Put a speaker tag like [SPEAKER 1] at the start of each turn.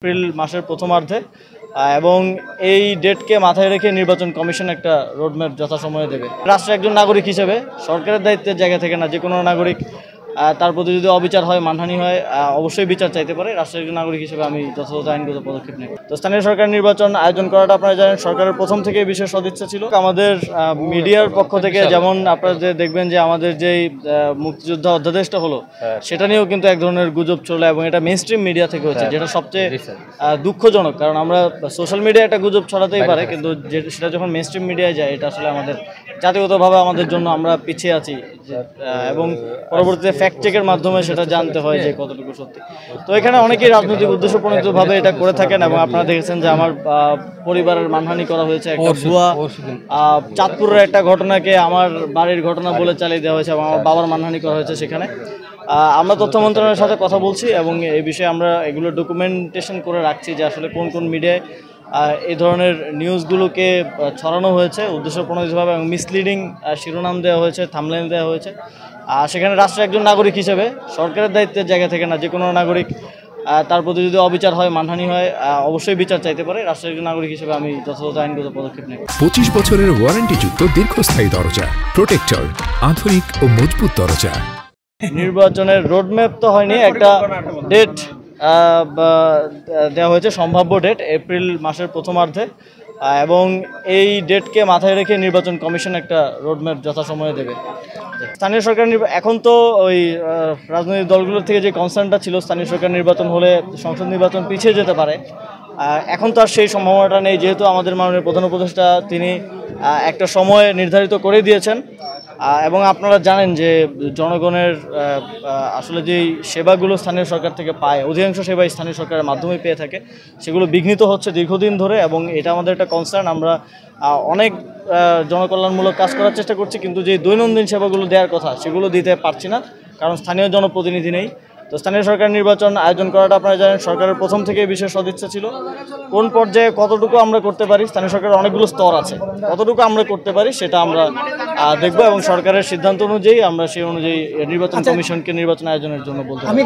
[SPEAKER 1] April মাসের প্রথমার্ধে এবং এই ডেটকে মাথায় রেখে নির্বাচন কমিশন একটা রোডম্যাপ যথাসময়ে দেবে। রাষ্ট্রের একজন নাগরিক হিসেবে সরকারের দায়িত্বের জায়গা থেকে না, যে কোনো নাগরিক তার প্রতি যদি অবিচার হয়, মানহানি হয়, অবশ্যই বিচার চাইতে পারে। রাষ্ট্রের একজন নাগরিক হিসেবে আমি যথাযথ আইনগত পদক্ষেপ নেব। তো স্থানীয় সরকার নির্বাচন আয়োজন করাটা আপনারা জানেন সরকারের প্রথম থেকে বিশেষ সদিচ্ছা ছিল। আমাদের মিডিয়ার পক্ষ থেকে যেমন আপনারা যে দেখবেন যে আমাদের যেই মুক্তিযোদ্ধা অধ্যাদেশটা হলো সেটা নিয়েও কিন্তু এক ধরনের গুজব চলে এবং এটা মেইনস্ট্রিম মিডিয়া থেকে হচ্ছে, যেটা সবচেয়ে দুঃখজনক। কারণ আমরা সোশ্যাল মিডিয়া একটা গুজব ছড়াতেই পারে, কিন্তু সেটা যখন মেইনস্ট্রিম মিডিয়ায় যায় এটা আসলে আমাদের জাতিগতভাবে আমাদের জন্য আমরা পিছিয়ে আছি এবং পরবর্তীতে ফ্যাক্ট চেকের মাধ্যমে সেটা জানতে হয় যে কতটুকু সত্যি। তো এখানে অনেকেই রাজনৈতিক উদ্দেশ্যপ্রণোদিতভাবে এটা করে থাকেন এবং আপনারা দেখেছেন যে আমার পরিবারের মানহানি করা হয়েছে। একটা ভুয়া চাঁদপুরের একটা ঘটনাকে আমার বাড়ির ঘটনা বলে চালিয়ে দেওয়া হয়েছে এবং আমার বাবার মানহানি করা হয়েছে। সেখানে আমরা তথ্য মন্ত্রণালয়ের সাথে কথা বলছি এবং এই বিষয়ে আমরা এগুলো ডকুমেন্টেশন করে রাখছি যে আসলে কোন কোন মিডিয়ায় এই ধরনের নিউজগুলোকে ছড়ানো হয়েছে উদ্দেশ্যপ্রণোদিতভাবে এবং মিসলিডিং শিরোনাম দেওয়া হয়েছে, থাম্বনেল দেওয়া হয়েছে। সেখানে রাষ্ট্রের একজন নাগরিক হিসেবে সরকারের দায়িত্বের জায়গা থেকে না, যে কোনো নাগরিক তার প্রতি যদি অবিচার হয়, মানহানি হয়, অবশ্যই বিচার চাইতে পারে। রাষ্ট্রের একজন নাগরিক হিসেবে আমি যথাযথ আইনগত পদক্ষেপ নেব।
[SPEAKER 2] 25 বছরের ওয়ারেন্টিযুক্ত দীর্ঘস্থায়ী দরজা প্রোটেক্টর, আধুনিক ও মজবুত দরজা।
[SPEAKER 1] নির্বাচনের রোডম্যাপ তো হয়নি, একটা ডেট দেওয়া হয়েছে, সম্ভাব্য ডেট এপ্রিল মাসের প্রথমার্ধে এবং এই ডেটকে মাথায় রেখে নির্বাচন কমিশন একটা রোডম্যাপ যথাসময়ে দেবে। স্থানীয় সরকার এখন তো ওই রাজনৈতিক দলগুলোর থেকে যে কনসার্নটা ছিল স্থানীয় সরকার নির্বাচন হলে সংসদ নির্বাচন পিছিয়ে যেতে পারে, এখন তো আর সেই সম্ভাবনাটা নেই, যেহেতু আমাদের মাননীয় প্রধান উপদেষ্টা তিনি একটা সময় নির্ধারিত করে দিয়েছেন এবং আপনারা জানেন যে জনগণের আসলে যেই সেবাগুলো স্থানীয় সরকার থেকে পায়, অধিকাংশ সেবাই স্থানীয় সরকারের মাধ্যমে পেয়ে থাকে, সেগুলো বিঘ্নিত হচ্ছে দীর্ঘদিন ধরে এবং এটা আমাদের একটা কনসার্ন। আমরা অনেক জনকল্যাণমূলক কাজ করার চেষ্টা করছি, কিন্তু যে দৈনন্দিন সেবাগুলো দেওয়ার কথা সেগুলো দিতে পারছি না, কারণ স্থানীয় জনপ্রতিনিধি নেই। তো স্থানীয় সরকার নির্বাচন আয়োজন করাটা আপনারা জানেন সরকারের প্রথম থেকে বিশেষ সদিচ্ছা ছিল। কোন পর্যায়ে কতটুকু আমরা করতে পারি, স্থানীয় সরকারের অনেকগুলো স্তর আছে, কতটুকু আমরা করতে পারি সেটা আমরা দেখব এবং সরকারের সিদ্ধান্ত অনুযায়ী আমরা সেই অনুযায়ী নির্বাচন কমিশনকে নির্বাচন আয়োজনের জন্য বলতে